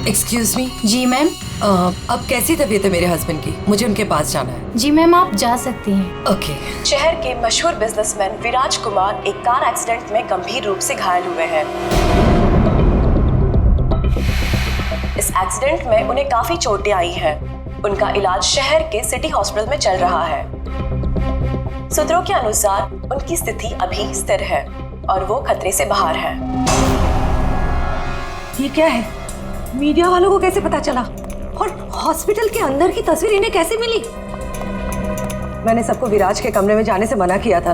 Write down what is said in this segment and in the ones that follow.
Excuse me. जी ma'am. अब कैसी तबीयत है मेरे हस्बैंड की? मुझे उनके पास जाना है। जी मैम, आप जा सकती हैं। ओके। शहर के मशहूर बिजनेसमैन विराज कुमार एक कार एक्सीडेंट में गंभीर रूप से घायल हुए हैं। इस एक्सीडेंट में उन्हें काफी चोटें आई हैं। उनका इलाज शहर के सिटी हॉस्पिटल में चल रहा है। सूत्रों के अनुसार उनकी स्थिति अभी स्थिर है और वो खतरे से बाहर है। ये क्या है? मीडिया वालों को कैसे पता चला? और हॉस्पिटल के अंदर की तस्वीर इन्हें कैसे मिली? मैंने सबको विराज के कमरे में जाने से मना किया था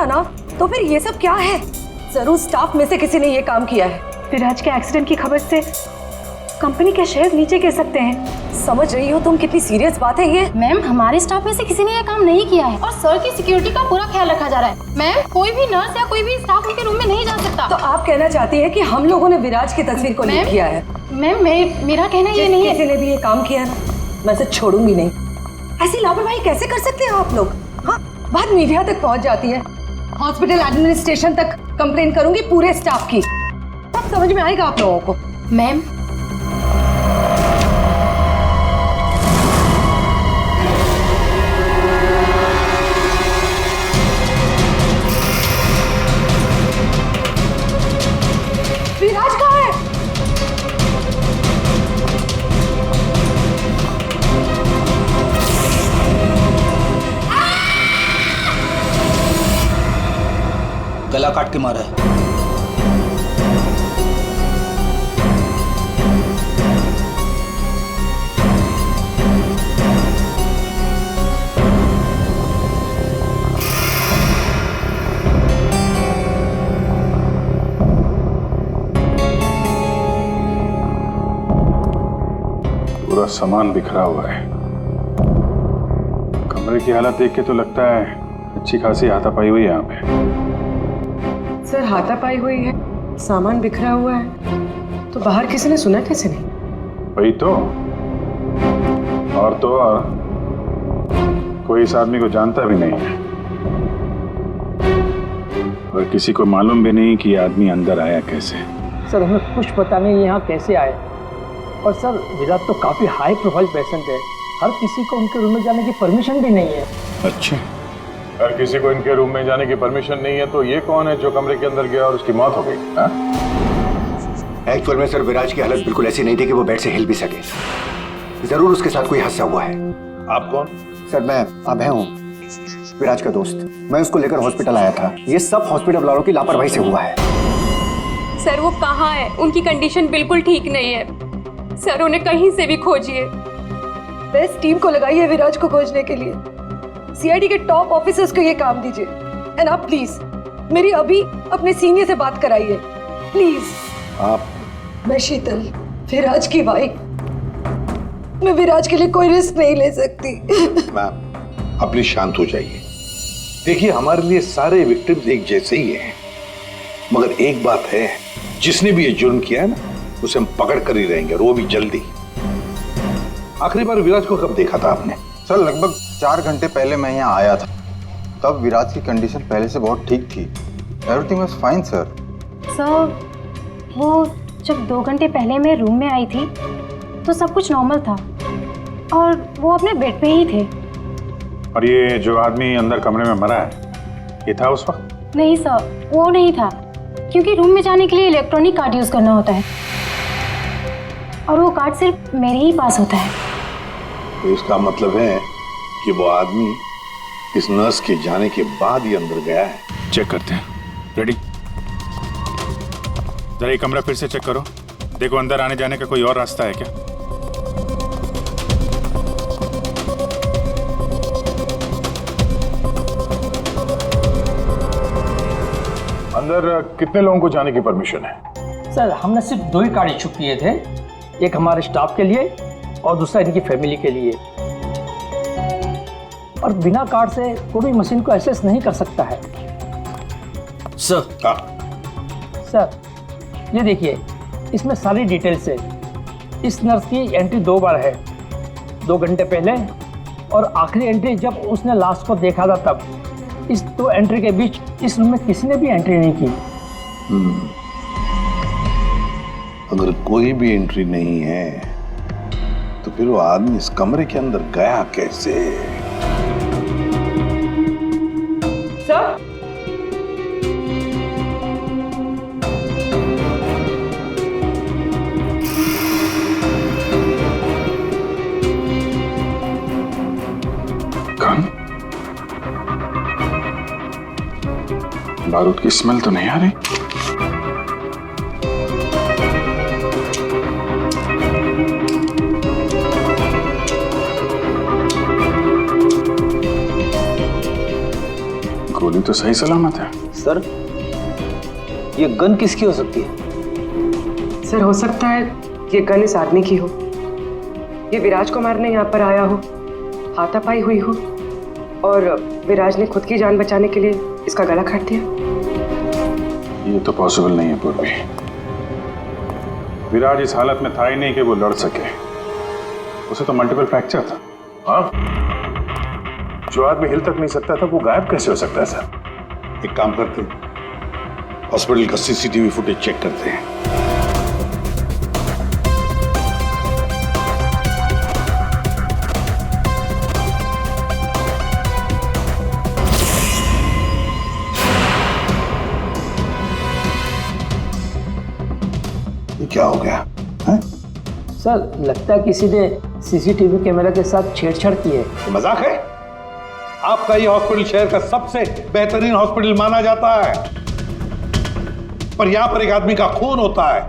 ना? तो फिर ये सब क्या है? जरूर स्टाफ में से किसी ने ये काम किया है। विराज के एक्सीडेंट की खबर से कंपनी के शेयर नीचे गिर सकते हैं। समझ रही हो तुम कितनी सीरियस बात है ये? मैम, हमारे स्टाफ में से किसी ने ये काम नहीं किया है और सर की सिक्योरिटी का पूरा ख्याल रखा जा रहा है। मैम, कोई भी नर्स या कोई भी स्टाफ उनके रूम में नहीं जा सकता। तो आप कहना चाहती है कि हम लोगों ने विराज की तस्वीर को लीक किया है? मैम, मेरा कहना ये नहीं है। किसी ने भी ये काम किया ना, मैं इसे छोड़ूंगी नहीं। ऐसी लापरवाही कैसे कर सकते हैं आप लोग? हाँ, बात मीडिया तक पहुंच जाती है, हॉस्पिटल एडमिनिस्ट्रेशन तक कंप्लेन करूंगी पूरे स्टाफ की। तब समझ में आएगा आप लोगों को। मैम, विराज कहाँ है? गला काट के मारा है। पूरा सामान बिखरा हुआ है। कमरे की हालत देख के तो लगता है अच्छी खासी हाथापाई हुई है यहाँ पे। सर, हाथापाई हुई है, सामान बिखरा हुआ है, तो बाहर किसी ने सुना कैसे नहीं? वही तो। और तो और कोई इस आदमी को जानता भी नहीं है और किसी को मालूम भी नहीं कि ये आदमी अंदर आया कैसे। सर, हमें कुछ पता नहीं यहाँ कैसे आए। और सर, विराज तो काफी हाई प्रोफाइल पेशेंट है, हर किसी को उनके रूम में जाने की परमिशन भी नहीं है। अच्छा, हर किसी को इनके रूम में जाने की परमिशन नहीं है, तो ये कौन है जो कमरे के अंदर गया और उसकी मौत हो गई? एक्चुअल में सर, विराज की हालत बिल्कुल ऐसी नहीं थी कि वो बेड से हिल भी सके। जरूर उसके साथ कोई हादसा हुआ है। आप कौन? सर, मैं अभय हूँ, विराज का दोस्त। मैं उसको लेकर हॉस्पिटल आया था। ये सब हॉस्पिटल वालों की लापरवाही से हुआ है। सर, वो कहाँ है? उनकी कंडीशन बिल्कुल ठीक नहीं है। सर, उन्हें कहीं से भी खोजिए। बेस्ट टीम को लगाइए विराज को खोजने के लिए। सीआईडी के टॉप ऑफिसर्स को ये काम दीजिए। एंड आप प्लीज मेरी अभी अपने सीनियर से बात कराइए, प्लीज। आप? मैं शीतल, विराज की वाइफ। मैं विराज के लिए कोई रिस्क नहीं ले सकती। मैम, आप प्लीज शांत हो जाइए। देखिए, हमारे लिए सारे विक्टिम्स एक जैसे ही हैं, मगर एक बात है, जिसने भी ये जुर्म किया है ना, उसे हम पकड़ कर ही रहेंगे, और वो भी जल्दी। आखिरी बार विराज को कब देखा था आपने? सर, लगभग 4 घंटे पहले मैं यहाँ आया था। तब विराज की कंडीशन पहले से बहुत ठीक थी। Everything was fine sir. Sir, वो जब 2 घंटे पहले मैं रूम में आई थी तो सब कुछ नॉर्मल था और वो अपने बेड पे ही थे। और ये जो आदमी अंदर कमरे में मरा है, ये था उस वक्त? नहीं सर, वो नहीं था, क्योंकि रूम में जाने के लिए इलेक्ट्रॉनिक कार्ड यूज़ करना होता है और वो कार्ड सिर्फ मेरे ही पास होता है। तो इसका मतलब है कि वो आदमी इस नर्स के जाने के बाद ही अंदर गया है। चेक करते हैं। रेडी? जरा ये कमरा फिर से चेक करो, देखो अंदर आने जाने का कोई और रास्ता है क्या। अंदर कितने लोगों को जाने की परमिशन है? सर, हमने सिर्फ 2 ही कार्ड इशू किए थे, एक हमारे स्टाफ के लिए और दूसरा इनकी फैमिली के लिए। और बिना कार्ड से कोई भी मशीन को एक्सेस नहीं कर सकता है। सर, ये देखिए, इसमें सारी डिटेल्स है। इस नर्स की एंट्री 2 बार है, 2 घंटे पहले और आखिरी एंट्री जब उसने लास्ट को देखा था तब। इस 2 एंट्री के बीच इस रूम में किसी ने भी एंट्री नहीं की। अगर कोई भी एंट्री नहीं है तो फिर वो आदमी इस कमरे के अंदर गया कैसे? Sir, gun? बारूद की स्मेल तो नहीं आ रही। गोली तो सही सलामत है। सर, ये गन किसकी हो सकती है? सर हो सकता है ये गन इस आदमी की हो, ये विराज को मारने यहाँ पर आया हो, हाथापाई हुई हो और विराज ने खुद की जान बचाने के लिए इसका गला काट दिया। ये तो पॉसिबल नहीं है पूर्वी। विराज इस हालत में था ही नहीं कि वो लड़ सके। उसे तो मल्टीपल फ्रैक्चर था। हाँ, जो आदमी हिल तक नहीं सकता था वो गायब कैसे हो सकता है सर? एक काम करते हैं, हॉस्पिटल का सीसीटीवी फुटेज चेक करते हैं। ये क्या हो गया है? सर, लगता है किसी ने सीसीटीवी कैमरा के साथ छेड़छाड़ की है। ये मजाक है? आपका ये हॉस्पिटल शहर का सबसे बेहतरीन हॉस्पिटल माना जाता है, पर यहां पर एक आदमी का खून होता है,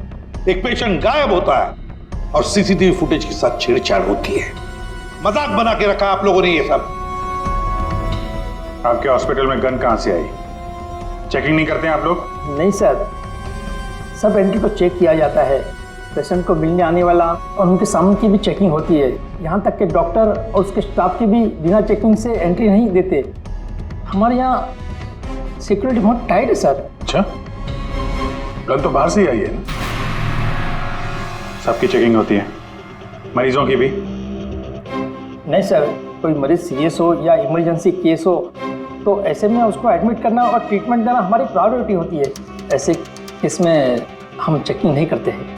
एक पेशेंट गायब होता है और सीसीटीवी फुटेज के साथ छेड़छाड़ होती है। मजाक बना के रखा आप लोगों ने ये सब। आपके हॉस्पिटल में गन कहां से आई? चेकिंग नहीं करते हैं आप लोग? नहीं सर, सब एंट्री को चेक किया जाता है। पेशेंट को मिलने आने वाला और उनके सामान की भी चेकिंग होती है। यहाँ तक कि डॉक्टर और उसके स्टाफ की भी बिना चेकिंग से एंट्री नहीं देते। हमारे यहाँ सिक्योरिटी बहुत टाइट है सर। अच्छा, गन तो बाहर से ही आई है ना? सबकी चेकिंग होती है, मरीजों की भी? नहीं सर, कोई मरीज सीरियस हो या इमरजेंसी केस हो तो ऐसे में उसको एडमिट करना और ट्रीटमेंट देना हमारी प्रायोरिटी होती है। ऐसे केस में हम चेकिंग नहीं करते हैं।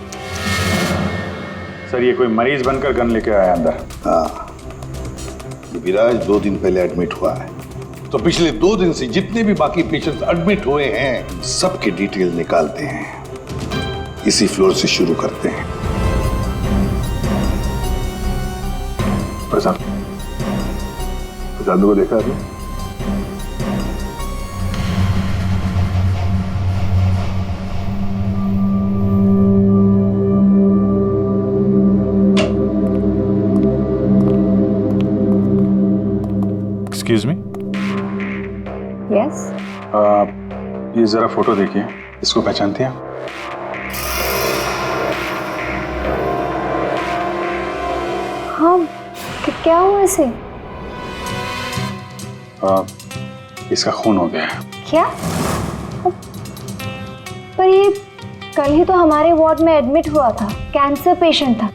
सर, ये कोई मरीज बनकर गन लेके आया अंदर? हाँ, विराज 2 दिन पहले एडमिट हुआ है, तो पिछले 2 दिन से जितने भी बाकी पेशेंट्स एडमिट हुए हैं सबके डिटेल निकालते हैं। इसी फ्लोर से शुरू करते हैं। प्रसाद को देखा आपने? Excuse me. यस। ये जरा फोटो देखिए, इसको पहचानते हैं? हाँ, क्या हुआ इसे? इसका खून हो गया है। क्या? पर ये कल ही तो हमारे वार्ड में एडमिट हुआ था, कैंसर पेशेंट था।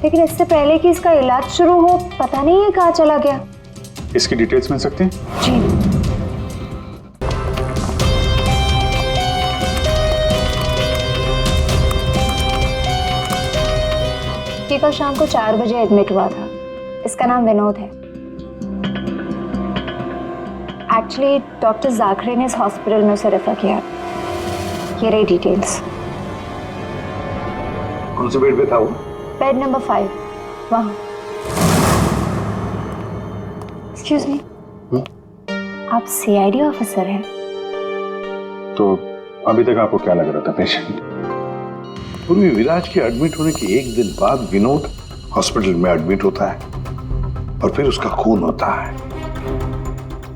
लेकिन इससे पहले कि इसका इलाज शुरू हो, पता नहीं है कहाँ चला गया। इसकी डिटेल्स मिल सकती हैं? जी। ये कल शाम को 4 बजे एडमिट हुआ था। इसका नाम विनोद है। एक्चुअली डॉक्टर जाखरे ने इस हॉस्पिटल में उसे रेफर किया। ये रही डिटेल्स। कौन से बेड पे था वो? बेड नंबर 5, वहाँ। एक्सक्यूज मी, आप सीआईडी ऑफिसर हैं? तो अभी तक आपको क्या लग रहा था पेशेंट? पूर्वी विराज के एडमिट होने के 1 दिन बाद विनोद हॉस्पिटल में एडमिट होता है और फिर उसका खून होता है।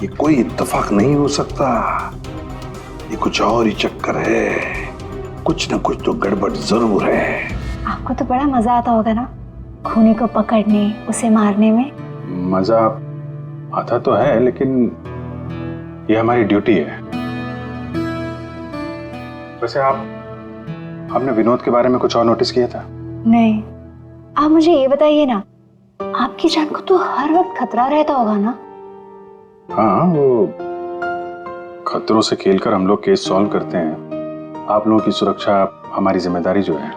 ये कोई इत्तेफाक नहीं हो सकता, ये कुछ और ही चक्कर है। कुछ ना कुछ तो गड़बड़ जरूर है। आपको तो बड़ा मजा आता होगा ना खूनी को पकड़ने, उसे मारने में? मजा आता तो है, लेकिन ये हमारी ड्यूटी है। वैसे आपने विनोद के बारे में कुछ और नोटिस किया था? नहीं। आप मुझे ये बताइए ना, आपकी जान को तो हर वक्त खतरा रहता होगा ना? हाँ, वो खतरों से खेलकर हम लोग केस सॉल्व करते हैं। आप लोगों की सुरक्षा हमारी जिम्मेदारी जो है।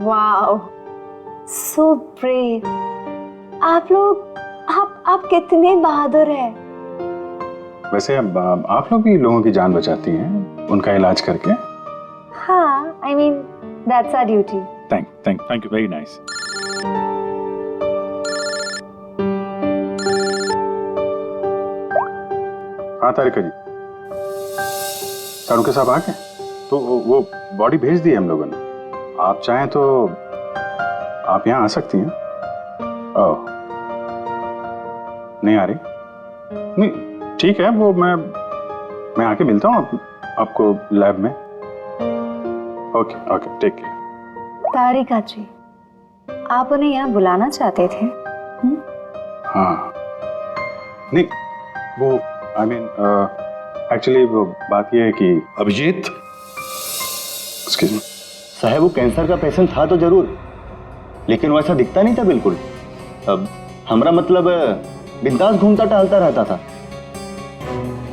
Wow, so brave. आप लोग आप कितने बहादुर हैं। वैसे अब आप लोग भी लोगों की जान बचाती हैं उनका इलाज करके। हाँ, I mean that's our duty. Thank you, very nice. हाँ तारिका जी, सारुके साहब आ गए? तो वो बॉडी भेज दी है हम लोगों ने। आप चाहें तो आप यहाँ आ सकती हैं। ओह, नहीं आ रही? नहीं, ठीक है, वो मैं आके मिलता हूँ आपको लैब में। Okay, take care. Tarika ji, आप उन्हें यहाँ बुलाना चाहते थे? हाँ, नहीं, वो एक्चुअली वो बात ये है कि अभिजीत, एक्सक्यूज मी साहब, वो कैंसर का पेशेंट था तो जरूर, लेकिन वैसा दिखता नहीं था बिल्कुल। अब हमारा मतलब बिंदास घूमता टहलता रहता था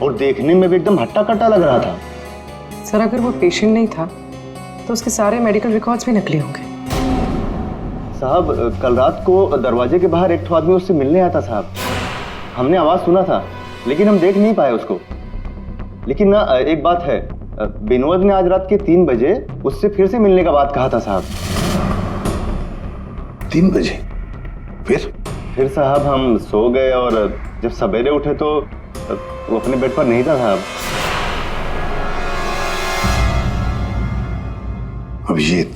और देखने में भी एकदम हट्टा कट्टा लग रहा था। सर, अगर वो पेशेंट नहीं था तो उसके सारे मेडिकल रिकॉर्ड्स भी नकली होंगे। साहब, कल रात को दरवाजे के बाहर एक आदमी उससे मिलने आया था साहब। हमने आवाज सुना था लेकिन हम देख नहीं पाए उसको। लेकिन ना, एक बात है, विनोद ने आज रात के 3 बजे उससे फिर से मिलने का बात कहा था साहब। 3 बजे? फिर साहब हम सो गए और जब सवेरे उठे तो वो अपने बेड पर नहीं था साहब। अभिजीत,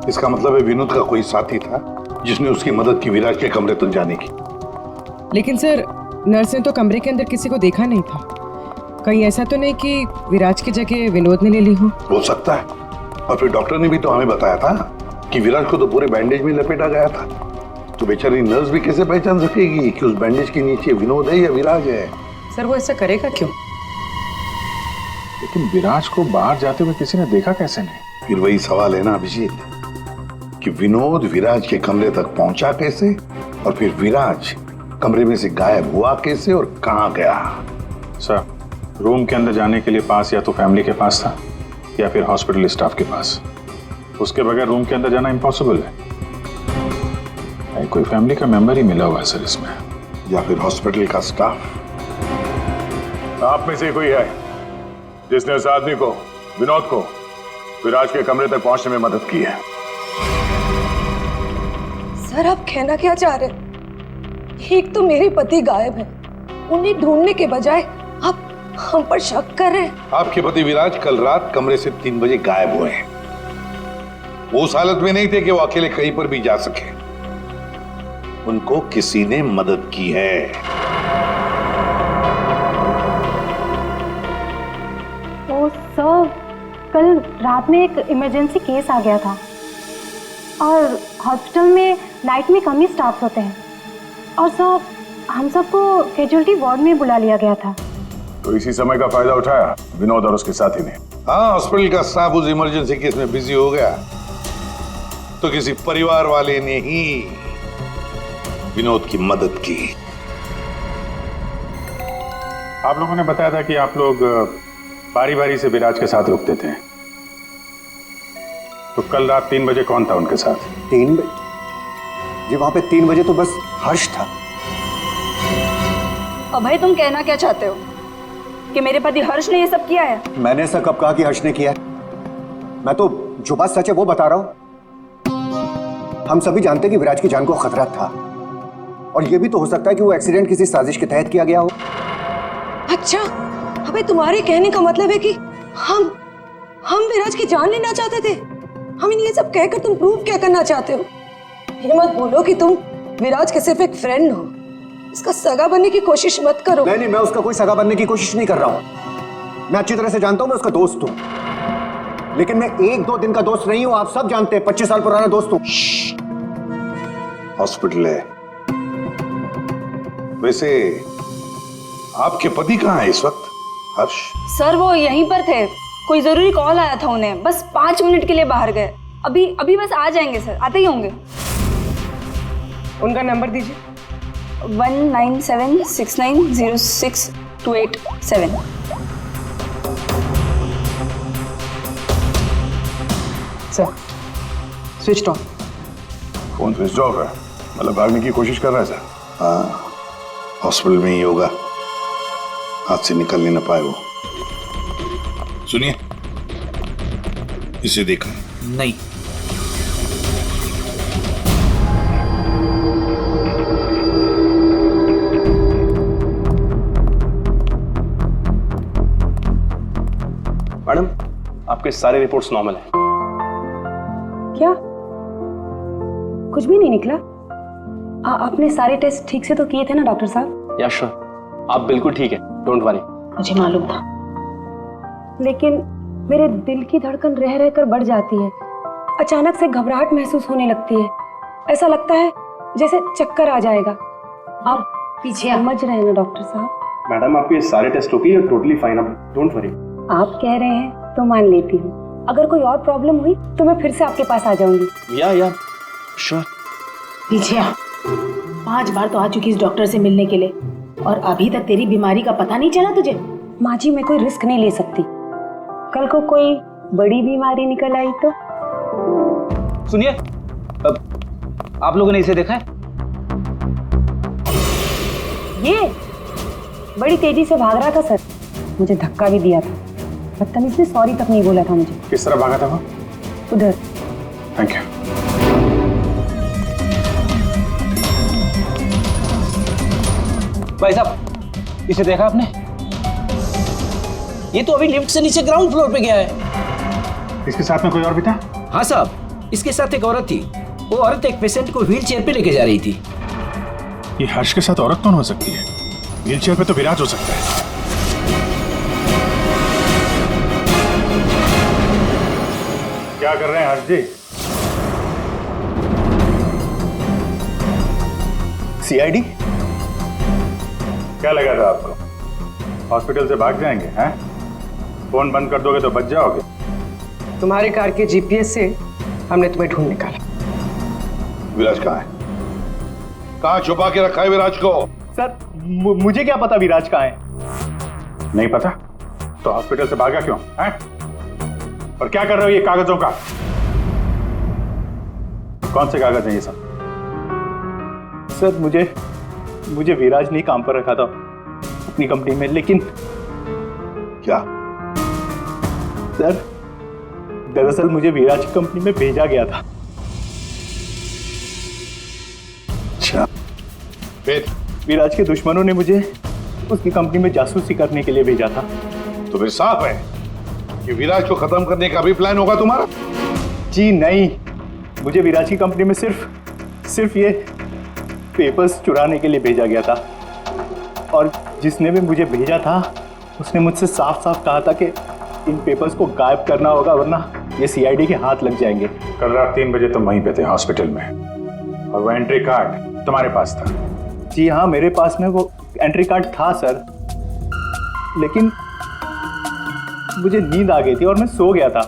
इसका मतलब है विनोद का कोई साथी था जिसने उसकी मदद की विराज के कमरे तक जाने की। लेकिन सर, नर्स ने तो कमरे के अंदर किसी को देखा नहीं था। कहीं ऐसा तो नहीं कि विराज की जगह विनोद ने ले ली हो सकता है। और फिर डॉक्टर ने भी तो हमें बताया था कि विराज को तो पूरे बैंडेज में लपेटा गया था। तो बेचारी नर्स भी कैसे पहचान सकेगी कि उस बैंडेज के नीचे विनोद है या विराज है? सर, वो ऐसा करेगा क्यों? लेकिन विराज को बाहर जाते हुए किसी ने देखा कैसे नहीं? फिर वही सवाल है ना अभिजीत, कि विनोद विराज के कमरे तक पहुंचा कैसे और फिर विराज कमरे में से गायब हुआ कैसे और कहां गया? सर, रूम के अंदर जाने के लिए पास या तो फैमिली के पास था या फिर हॉस्पिटल स्टाफ के पास। उसके बगैर रूम के अंदर जाना इम्पॉसिबल है। कोई फैमिली का मेंबर ही मिला हुआ है सर इसमें, या फिर हॉस्पिटल का स्टाफ। आप में से कोई है जिसने उस आदमी को, विनोद को, विराज के कमरे तक पहुंचने में मदद की है? सर, आप कहना क्या चाह रहे हैं? एक तो मेरे पति गायब है, उन्हें ढूंढने के बजाय आप हम पर शक कर रहे हैं। आपके पति विराज कल रात कमरे से 3 बजे गायब हुए हैं। वो उस हालत में नहीं थे कि वो अकेले कहीं पर भी जा सके। उनको किसी ने मदद की है। तो सर, कल रात में एक इमरजेंसी केस आ गया था और हॉस्पिटल में नाइट में कम ही स्टाफ होते हैं और सर, हम सबको कैजुअल्टी वार्ड में बुला लिया गया था। तो इसी समय का फायदा उठाया विनोद और उसके साथी ने। हाँ, हॉस्पिटल का स्टाफ उस इमरजेंसी केस में बिजी हो गया तो किसी परिवार वाले ने ही विनोद की मदद की। आप लोगों ने बताया था कि आप लोग बारी बारी से विराज के साथ रुकते थे, तो कल रात 3 बजे कौन था उनके साथ? 3 बजे? जी, वहां पे 3 बजे तो बस हर्ष था। अभय, तुम कहना क्या चाहते हो कि मेरे पति हर्ष ने ये सब किया है? मैंने ऐसा कब कहा कि हर्ष ने किया है? मैं तो जो बात सच है वो बता रहा हूं। हम सभी जानते हैं कि विराज की जान को खतरा था और ये भी तो हो सकता है कि वो एक्सीडेंट किसी साजिश के तहत किया गया हो। अच्छा, अबे तुम्हारे कहने का मतलब है कि हम विराज की जान लेना चाहते थे? हम ये सब कहकर तुम प्रूव क्या करना चाहते हो? ये मत बोलो कि तुम विराज के सिर्फ एक फ्रेंड हो। इसका सगा बनने की कोशिश मत करो। नहीं, मैं उसका कोई सगा बनने की कोशिश नहीं कर रहा हूं। मैं अच्छी तरह से जानता हूं, मैं उसका दोस्त हूं। लेकिन मैं 1-2 दिन का दोस्त नहीं हूं। आप सब जानते हैं, 25 साल पुराना दोस्त हूं। हॉस्पिटल है। वैसे आपके पति कहाँ है इस वक्त? हर्ष? सर, वो यहीं पर थे। कोई जरूरी कॉल आया था उन्हें, बस 5 मिनट के लिए बाहर गए। अभी बस आ जाएंगे सर, आते ही होंगे। उनका नंबर दीजिए। 1976906287। Sir switch on. Phone switch off है, मतलब भागने की कोशिश कर रहा है सर। हाँ, हॉस्पिटल में ही होगा, हाथ से निकल नहीं ना पाए वो। सुनिए, इसे देखा नहीं। मैडम, आपके सारे रिपोर्ट्स नॉर्मल हैं। क्या कुछ भी नहीं निकला? आपने सारे टेस्ट ठीक से तो किए थे ना डॉक्टर साहब? या श्योर, आप बिल्कुल ठीक है, डोंट वरी। मुझे मालूम था, लेकिन मेरे दिल की धड़कन रह रहकर बढ़ जाती है। अचानक से घबराहट महसूस होने लगती है। ऐसा लगता है जैसे चक्कर आ जाएगा। आप पीछे समझ रहे हैं ना डॉक्टर साहब? मैडम, आपके सारे test okay, you totally fine, आप डोंट वरी। आप कह रहे हैं तो मान लेती हूँ। अगर कोई और प्रॉब्लम हुई तो मैं फिर से आपके पास आ जाऊंगी। या श्योर। पीछे आ। 5 बार तो आ चुकी इस डॉक्टर से मिलने के लिए और अभी तक तेरी बीमारी का पता नहीं चला तुझे? माँ जी, मैं कोई रिस्क नहीं ले सकती। कल को कोई बड़ी बीमारी निकल आई तो? सुनिए, आप लोगों ने इसे देखा है? ये बड़ी तेजी से भाग रहा था सर, मुझे धक्का भी दिया था। बदतमीज ने सॉरी तक नहीं बोला था मुझे। किस तरह भागा था वो? उधर। Thank you. भाई साहब, इसे देखा आपने? ये तो अभी लिफ्ट से नीचे ग्राउंड फ्लोर पे गया है। इसके साथ में कोई और भी था? हाँ साहब, इसके साथ एक औरत थी। वो औरत एक पेशेंट को व्हील चेयर पे लेके जा रही थी। ये हर्ष के साथ औरत कौन हो सकती है? व्हील चेयर पे तो विराज हो सकता है। क्या कर रहे हैं हर्ष जी? सीआईडी? क्या लगा था आपको हॉस्पिटल से भाग जाएंगे? हैं? फोन बंद कर दोगे तो बच जाओगे। तुम्हारी कार के जीपीएस से हमने तुम्हें ढूंढ निकाला। विराज कहाँ है? कहाँ छुपा के रखा है विराज को? सर, मुझे क्या पता विराज कहाँ है? नहीं पता तो हॉस्पिटल से भागा क्यों? हैं? और क्या कर रहे हो ये कागजों का? कौन से कागज हैं ये सब? सर, मुझे विराज ने काम पर रखा था अपनी कंपनी में, लेकिन क्या? सर, दरअसल मुझे विराज की कंपनी में भेजा गया था। अच्छा, फिर? विराज के दुश्मनों ने मुझे उसकी कंपनी में जासूसी करने के लिए भेजा था। तो फिर साफ है कि विराज को खत्म करने का भी प्लान होगा तुम्हारा? जी नहीं, मुझे विराज की कंपनी में सिर्फ ये पेपर्स चुराने के लिए भेजा गया था। और जिसने भी मुझे भेजा था उसने मुझसे साफ साफ कहा था कि इन पेपर्स को गायब करना होगा, वरना ये सीआईडी के हाथ लग जाएंगे। कल रात 3 बजे तुम वहीं पे थे हॉस्पिटल में, और वो एंट्री कार्ड तुम्हारे पास था? जी हाँ, मेरे पास में वो एंट्री कार्ड था सर, लेकिन मुझे नींद आ गई थी और मैं सो गया था।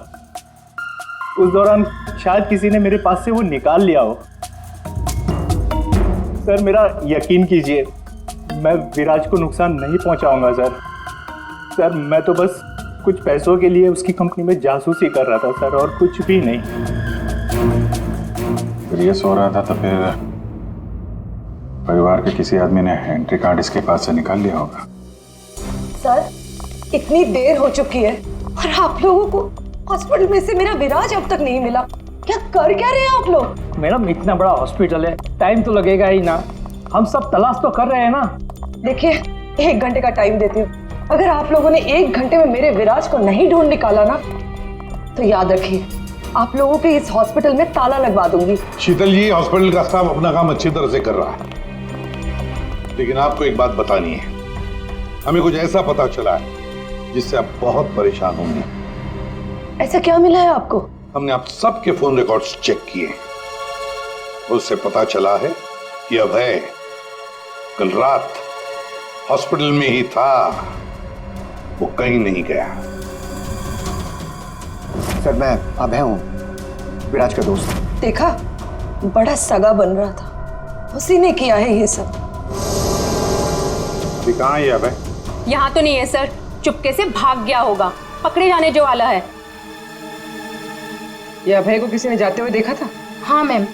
उस दौरान शायद किसी ने मेरे पास से वो निकाल लिया हो। सर, मेरा यकीन कीजिए, मैं विराज को नुकसान नहीं पहुंचाऊंगा सर। सर, मैं तो बस कुछ पैसों के लिए उसकी कंपनी में जासूसी कर रहा था सर, और कुछ भी नहीं। फिर ये सो रहा था तो फिर परिवार के किसी आदमी ने एंट्री कार्ड इसके पास से निकाल लिया होगा। सर, इतनी देर हो चुकी है और आप लोगों को हॉस्पिटल में से मेरा विराज अब तक नहीं मिला। क्या कर क्या रहे हैं आप लोग? मैडम, इतना बड़ा हॉस्पिटल है, टाइम तो लगेगा ही ना। हम सब तलाश तो कर रहे हैं ना। देखिए, 1 घंटे का टाइम देती हूँ। अगर आप लोगों ने 1 घंटे में मेरे विराज को नहीं ढूंढ निकाला ना, तो याद रखिए, आप लोगों के इस हॉस्पिटल में ताला लगवा दूंगी। शीतल जी, हॉस्पिटल का स्टाफ अपना काम अच्छी तरह से कर रहा है, लेकिन आपको एक बात बतानी है। हमें कुछ ऐसा पता चला है जिससे आप बहुत परेशान होंगे। ऐसा क्या मिला है आपको? हमने आप सबके फोन रिकॉर्ड्स चेक किए, उससे पता चला है कि अभय कल रात हॉस्पिटल में ही था, वो कहीं नहीं गया। सर, मैं अभय हूँ, विराज का दोस्त। देखा, बड़ा सगा बन रहा था, उसी ने किया है ये सब। अभी कहाँ है ये अभय? यहाँ तो नहीं है सर, चुपके से भाग गया होगा, पकड़े जाने जो वाला है। ये अभय को किसी ने जाते हुए देखा था? हाँ मैम,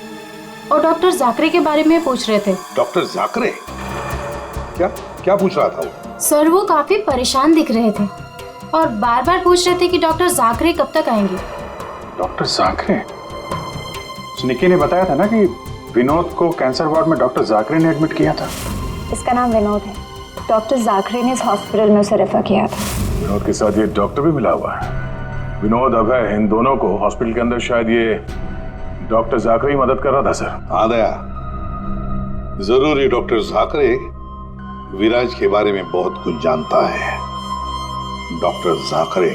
और डॉक्टर जाकरे के बारे में पूछ रहे थे। डॉक्टर जाकरे? क्या क्या पूछ रहा था वो? सर वो काफी परेशान दिख रहे थे और बार बार पूछ रहे थे कि डॉक्टर जाकरे कब तक आएंगे। डॉक्टर जाकरे? निक्की ने बताया था ना कि विनोद को कैंसर वार्ड में डॉक्टर जाकरे ने एडमिट किया था। इसका नाम विनोद है। डॉक्टर जाकरे ने इस हॉस्पिटल में उसे रेफर किया था। विनोद के साथ ये डॉक्टर भी मिला हुआ है। विनोद, अभय, इन दोनों को हॉस्पिटल के अंदर शायद ये डॉक्टर जाकरे ही मदद कर रहा था सर। हाँ दया, जरूर ये डॉक्टर जाकरे विराज के बारे में बहुत कुछ जानता है। डॉक्टर जाकरे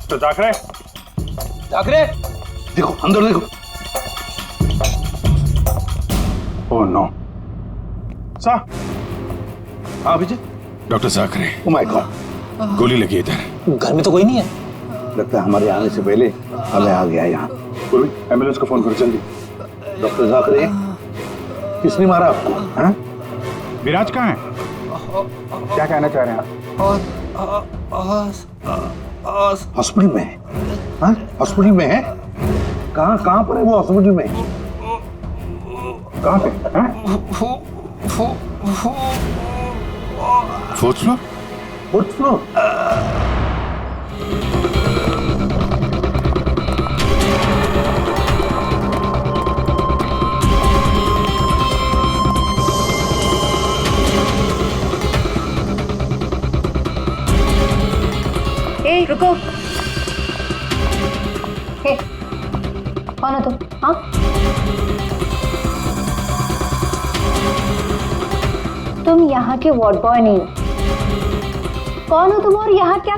तो जाकरे जाकरे देखो, अंदर देखो। Oh no. सा हाँ Vijay. Doctor Jakre. Oh my God, गोली लगी इधर। घर में तो कोई नहीं है। लगता है हमारे आने से पहले हमें आ गया यहाँ। पूर्वी, एम्बुलेंस को फोन करो जल्दी। डॉक्टर जाकरे, किसने मारा आपको? हाँ? विराज कहाँ है? क्या कहना चाह रहे हैं आप? हॉस्पिटल में है? हाँ? हॉस्पिटल में है? कहाँ पर है वो हॉस्पिटल में? कहाँ पे? Fourth floor? Fourth floor? ए रुको। हे, कौन हो तुम? हाँ, तुम यहाँ के वार्ड बॉय नहीं हो। कौन हो तुम और यहाँ क्या?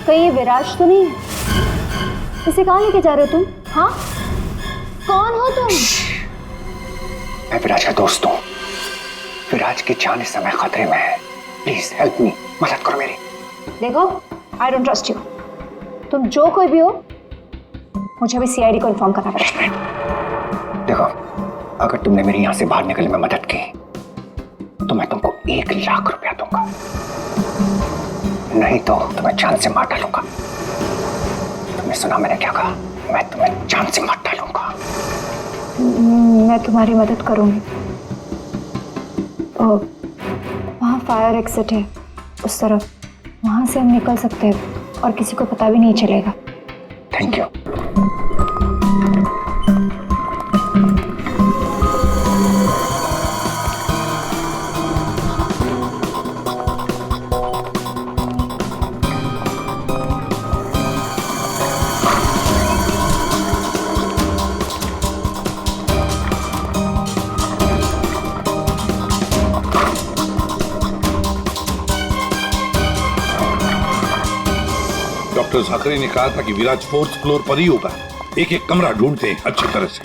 कहीं ये विराज तो नहीं है? इसे कहाँ लेके जा रहे हो तुम? हाँ, कौन हो तुम? मैं विराज का दोस्त हूँ। विराज की जान इस समय खतरे में है। प्लीज हेल्प मी, मदद करो मेरी। देखो, आई डोंट ट्रस्ट यू। तुम जो कोई भी हो, मुझे अभी सीआईडी को इन्फॉर्म करना पड़ेगा। देखो, अगर तुमने मेरी यहाँ से बाहर निकलने में मदद की तो मैं तुमको 1 लाख रुपया दूंगा, नहीं तो तुम्हें जान से मार डालूंगा। तुमने सुना मैंने क्या कहा? मैं तुम्हें जान से मार डालूंगा। मैं तुम्हारी मदद करूंगी। वहाँ फायर एग्जिट है उस तरफ, वहाँ से हम निकल सकते हैं और किसी को पता भी नहीं चलेगा। Thank you. डॉक्टर जाकरे ने कहा था कि विराज 4th फ्लोर पर ही होगा। एक एक कमरा ढूंढते हैं अच्छी तरह से।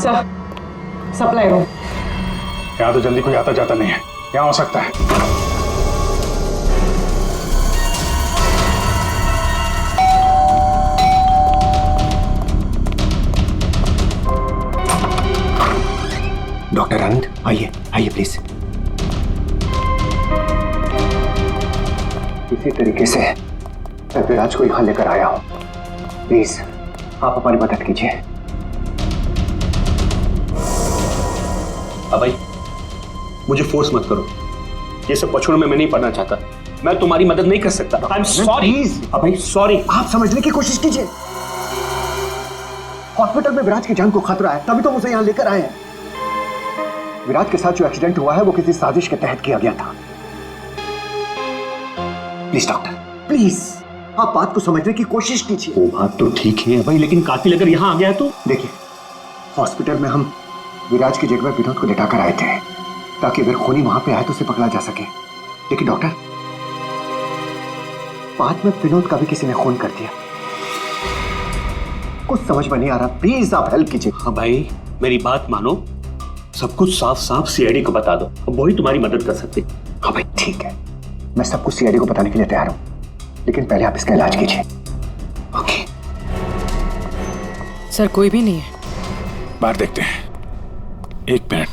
Sir, supply room. यहाँ तो जल्दी कोई आता जाता नहीं है। यहाँ हो सकता है। डॉक्टर आनंद, आइए आइए प्लीज। इसी तरीके से मैं विराज को यहाँ लेकर आया हूँ। प्लीज आप हमारी मदद कीजिए। अभय, मुझे फोर्स मत करो। ये सब पछुड़ों में मैं नहीं पढ़ना चाहता। मैं तुम्हारी मदद नहीं कर सकता। I am sorry Abhay, sorry. आप समझने की कोशिश कीजिए। हॉस्पिटल में विराज की जान को खतरा है, तभी तो उसे यहाँ लेकर आए हैं। विराज के साथ जो एक्सीडेंट हुआ है वो किसी साजिश के तहत किया गया था। प्लीज डॉक्टर, प्लीज आप बात को समझने की कोशिश कीजिए। वो बात तो ठीक है भाई, लेकिन कातिल अगर यहाँ आ गया तो? देखिए, हॉस्पिटल में हम विराज की जगह में विनोद को लेटाकर आए थे ताकि अगर खूनी वहां पे आए तो उसे पकड़ा जा सके। लेकिन डॉक्टर, बाद में विनोद का भी किसी ने खून कर दिया। कुछ समझ में नहीं आ रहा। प्लीज आप हेल्प कीजिए। हाँ भाई, मेरी बात मानो। सब कुछ साफ साफ सीआईडी को बता दो, अब वही तुम्हारी मदद कर सकते। हाँ भाई ठीक है, मैं सब कुछ सीआईडी को बताने के लिए तैयार हूँ, लेकिन पहले आप इसका इलाज कीजिए। ओके सर, कोई भी नहीं है। बाहर देखते हैं, एक मिनट।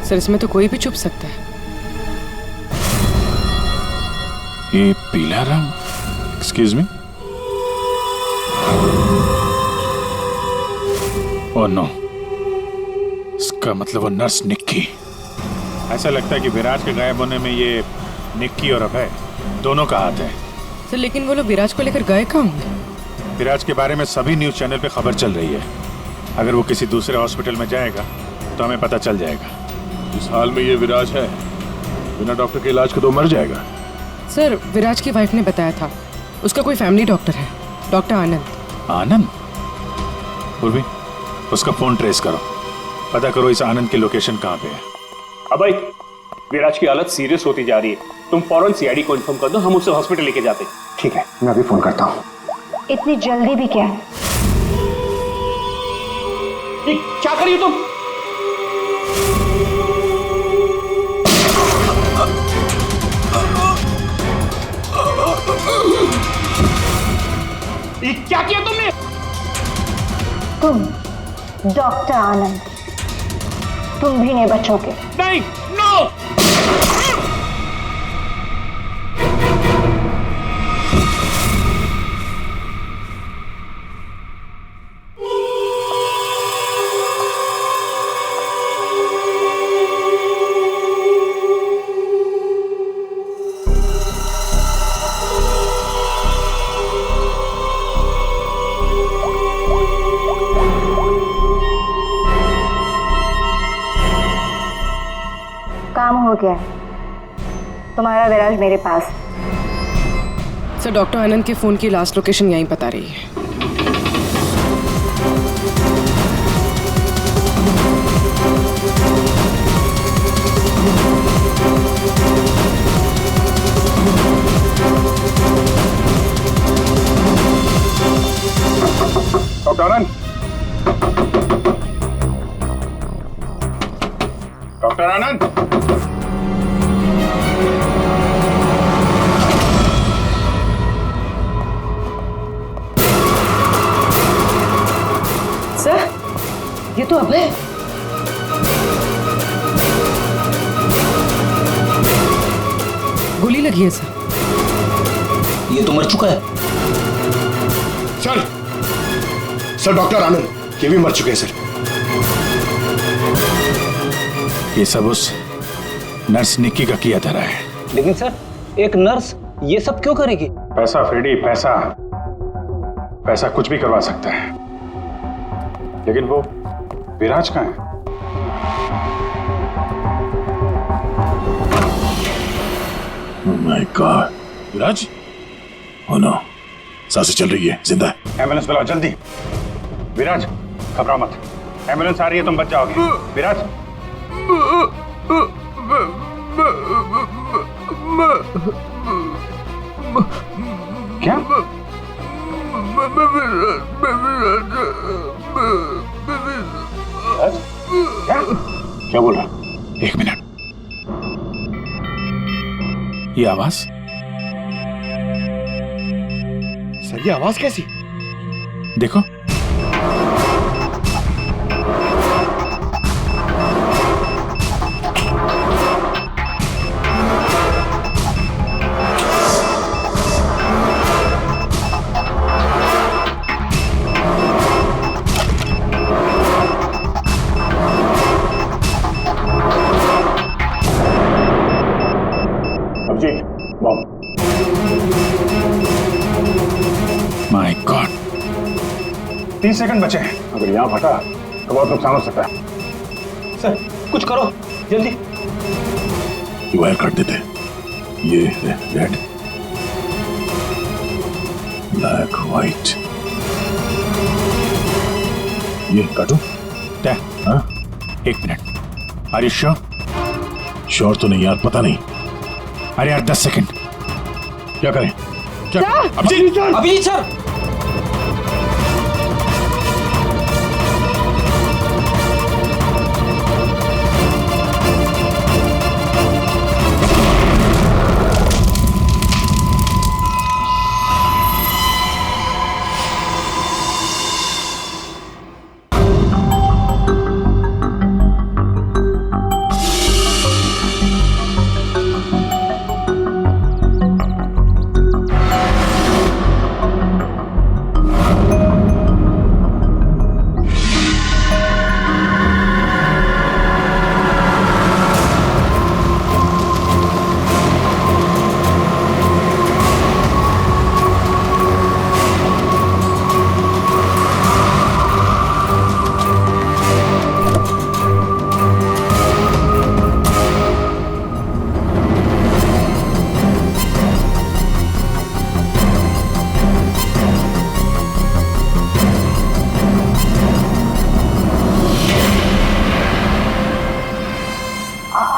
सर, इसमें तो कोई भी छुप सकता है। ये पीला रंग, एक्सक्यूज मी। ओह नो, इसका मतलब वो नर्स निक्की। ऐसा लगता है कि विराज के गायब होने में ये निक्की और अभय दोनों का हाथ है। सर, लेकिन वो लोग विराज को लेकर गए कहाँ होंगे? विराज के बारे में सभी न्यूज चैनल पे खबर चल रही है। अगर वो किसी दूसरे हॉस्पिटल में जाएगा तो हमें पता चल जाएगा। इस हाल में ये विराज है, बिना डॉक्टर के इलाज के तो मर जाएगा। सर, विराज की वाइफ ने बताया था उसका कोई फैमिली डॉक्टर है, डॉक्टर आनंद। आनंद? पूर्वी, उसका फोन ट्रेस करो, पता करो इस आनंद की लोकेशन कहाँ पे है। अभय, विराज की हालत सीरियस होती जा रही है, तुम फौरन सीआईडी को इन्फॉर्म कर दो, हम उसे हॉस्पिटल लेके जाते हैं। ठीक है, मैं अभी फोन करता हूँ। इतनी जल्दी भी क्या है? क्या करिए तुम? ये क्या किया तुमने? तुम डॉक्टर आनंद, तुम भी नहीं बचोगे। नहीं, नो! काम हो गया, तुम्हारा विराज मेरे पास। सर, डॉक्टर आनंद के फोन की लास्ट लोकेशन यहीं बता रही है। डॉक्टर आनंद, डॉक्टर आनंद, सर, ये तो अभय है। गोली लगी है सर। ये तो मर चुका है। सर, सर डॉक्टर आनंद ये भी मर चुके हैं सर। ये सब उस नर्स निक्की का किया धरा है। लेकिन सर, एक नर्स ये सब क्यों करेगी? पैसा फ्रेडी, पैसा, पैसा कुछ भी करवा सकता है। लेकिन वो विराज कहाँ है? Oh my God, Viraj? Oh no, सांसें चल रही है, जिंदा है। एम्बुलेंस बुलाओ जल्दी। विराज, घबराओ मत, एम्बुलेंस आ रही है, तुम बच जाओगे। विराज, क्या? क्या? क्या बोल रहा? एक मिनट, ये आवाज? सर, ये आवाज कैसी? देखो, माय गॉड, 30 सेकंड बचे हैं। अगर यहाँ फटा तो बहुत नुकसान हो सकता है। सर, कुछ करो जल्दी। वायर काट देते, ये रेड, ब्लैक, व्हाइट, ये काटो। हाँ? एक minute, are you sure? Sure तो नहीं यार, पता नहीं। अरे यार 10 सेकंड। क्या करें? क्या? अभिजीत सर!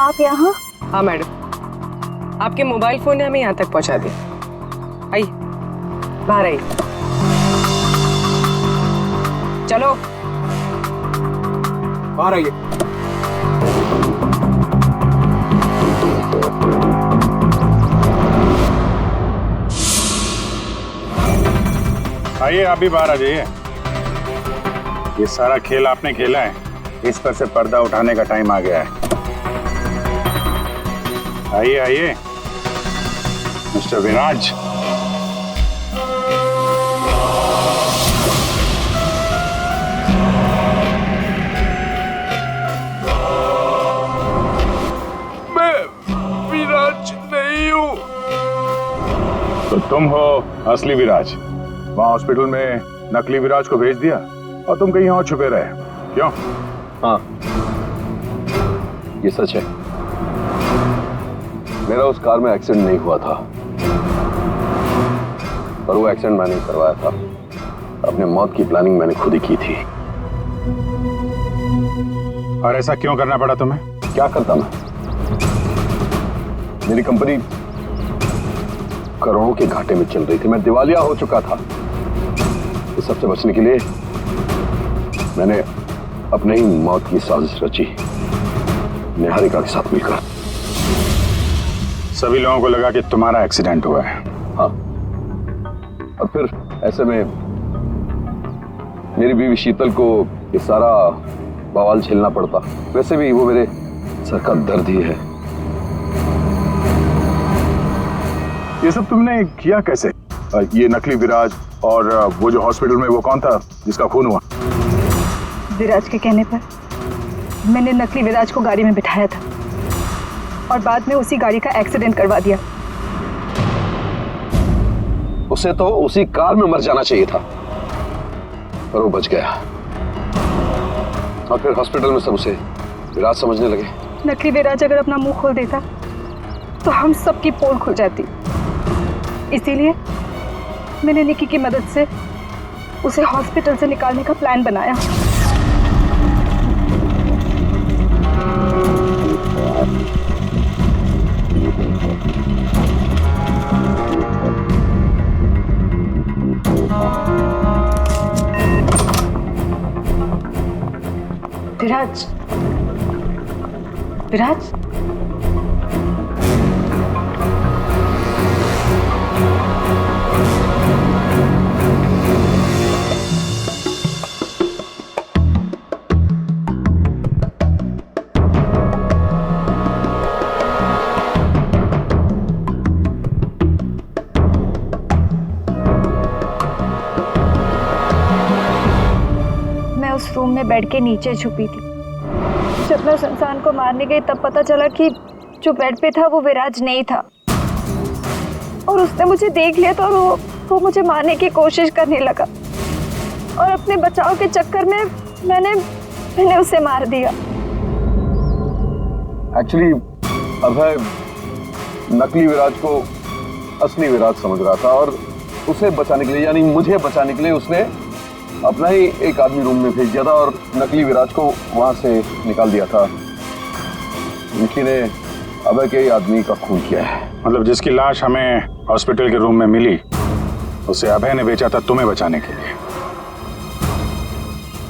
आप यहाँ? हाँ मैडम, आपके मोबाइल फोन ने हमें यहाँ तक पहुँचा दिया। आइए, बाहर आइए। चलो बाहर आइए। आइए, आप भी बाहर आ जाइए। ये सारा खेल आपने खेला है, इस पर से पर्दा उठाने का टाइम आ गया है। आइए आइए मिस्टर विराज। मैं विराज नहीं हूँ। तो तुम हो असली विराज। वहां हॉस्पिटल में नकली विराज को भेज दिया और तुम कहीं और छुपे रहे, क्यों? हाँ, ये सच है। मेरा उस कार में एक्सीडेंट नहीं हुआ था, पर वो एक्सीडेंट मैंने करवाया था। अपने मौत की प्लानिंग मैंने खुद ही की थी। और ऐसा क्यों करना पड़ा तुम्हें? क्या करता मैं? मेरी कंपनी करोड़ों के घाटे में चल रही थी, मैं दिवालिया हो चुका था। इस सबसे बचने के लिए मैंने अपने ही मौत की साजिश रची, निहारिका के साथ मिलकर। सभी लोगों को लगा कि तुम्हारा एक्सीडेंट हुआ है। हाँ, और फिर ऐसे में मेरी बीवी शीतल को ये सारा बवाल झेलना पड़ता। वैसे भी वो मेरे सर का दर्द ही है। ये सब तुमने किया कैसे? ये नकली विराज और वो जो हॉस्पिटल में वो कौन था जिसका खून हुआ? विराज के कहने पर मैंने नकली विराज को गाड़ी में बिठाया था और बाद में उसी गाड़ी का एक्सीडेंट करवा दिया। उसे तो उसी कार में मर जाना चाहिए था, पर वो बच गया। और फिर हॉस्पिटल में सब उसे विराज समझने लगे। नकली विराज अगर अपना मुंह खोल देता तो हम सबकी पोल खुल जाती। इसीलिए मैंने निकी की मदद से उसे हॉस्पिटल से निकालने का प्लान बनाया। विराज, विराज, उस रूम में बेड के नीचे छुपी थी। जब मैं इंसान को मारने गई तब पता चला कि जो बेड पे था वो विराज नहीं था, और उसने मुझे देख लिया तो वो मुझे मारने की कोशिश करने लगा और अपने बचाव के चक्कर में मैंने उसे मार दिया। एक्चुअली अभय नकली विराज को असली विराज समझ रहा था और उसे बचाने के लिए, यानी मुझे बचाने के लिए, उसने अपना ही एक आदमी रूम में भेज दिया था और नकली विराज को वहां से निकाल दिया था। निकी ने अभय के ही आदमी का खून किया है। मतलब जिसकी लाश हमें हॉस्पिटल के रूम में मिली उसे अभय ने बेचा था तुम्हें बचाने के लिए।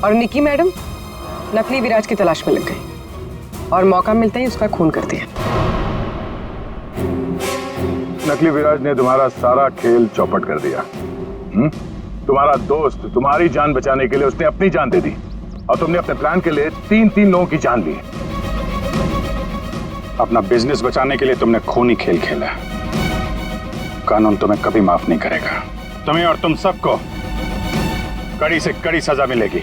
और निकी मैडम नकली विराज की तलाश में लग गई और मौका मिलते ही उसका खून कर दिया। नकली विराज ने तुम्हारा सारा खेल चौपट कर दिया। तुम्हारा दोस्त तुम्हारी जान बचाने के लिए उसने अपनी जान दे दी और तुमने अपने प्लान के लिए 3 लोगों की जान ली। अपना बिजनेस बचाने के लिए तुमने खूनी खेल खेला। कानून तुम्हें कभी माफ नहीं करेगा। तुम्हें और तुम सबको कड़ी से कड़ी सजा मिलेगी।